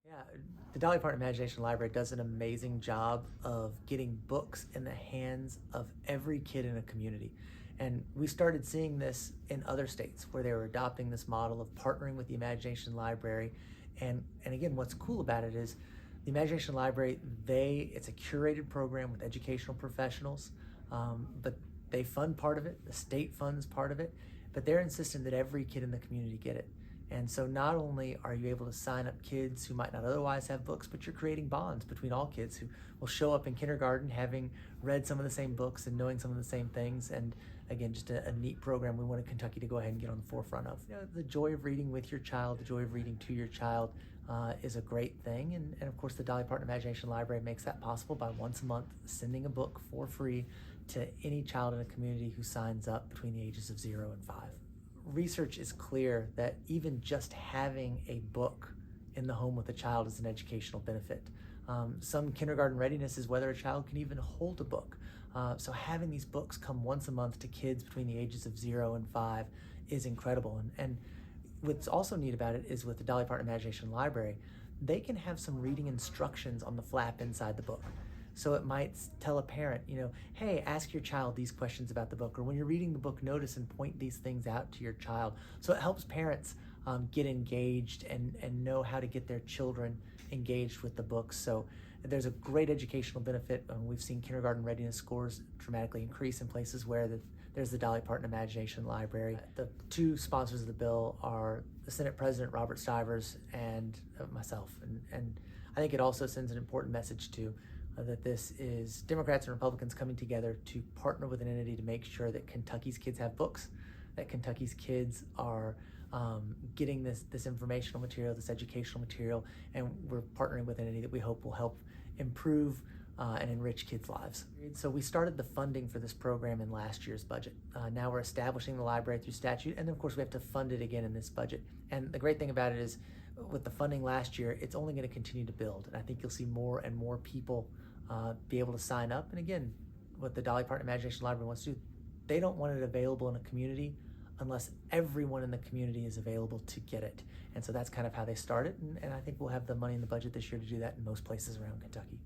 Yeah, the Dolly Parton Imagination Library does an amazing job of getting books in the hands of every kid in a community. And we started seeing this in other states where they were adopting this model of partnering with the Imagination Library. And again, what's cool about it is the Imagination Library, it's a curated program with educational professionals, but they fund part of it, the state funds part of it, but they're insisting that every kid in the community get it. And so not only are you able to sign up kids who might not otherwise have books, but you're creating bonds between all kids who will show up in kindergarten having read some of the same books and knowing some of the same things. And again, just a neat program we wanted Kentucky to go ahead and get on the forefront of. You know, the joy of reading with your child, the joy of reading to your child is a great thing. And of course, the Dolly Parton Imagination Library makes that possible by once a month sending a book for free to any child in a community who signs up between the ages of 0 and 5. Research is clear that even just having a book in the home with a child is an educational benefit. Some kindergarten readiness is whether a child can even hold a book. So having these books come once a month to kids between the ages of 0 and 5 is incredible. And what's also neat about it is with the Dolly Parton Imagination Library, they can have some reading instructions on the flap inside the book. So it might tell a parent, you know, hey, ask your child these questions about the book, or when you're reading the book, notice and point these things out to your child. So it helps parents get engaged and know how to get their children engaged with the books. So there's a great educational benefit. We've seen kindergarten readiness scores dramatically increase in places where there's the Dolly Parton Imagination Library. The two sponsors of the bill are the Senate President, Robert Stivers, and myself. And I think it also sends an important message to that this is Democrats and Republicans coming together to partner with an entity to make sure that Kentucky's kids have books, that Kentucky's kids are getting this informational material, this educational material, and we're partnering with an entity that we hope will help improve and enrich kids' lives. So we started the funding for this program in last year's budget. Now we're establishing the library through statute, and then of course we have to fund it again in this budget. And the great thing about it is with the funding last year, it's only going to continue to build. And I think you'll see more and more people be able to sign up. And again, what the Dolly Parton Imagination Library wants to do, they don't want it available in a community unless everyone in the community is available to get it. And so that's kind of how they started. And I think we'll have the money in the budget this year to do that in most places around Kentucky.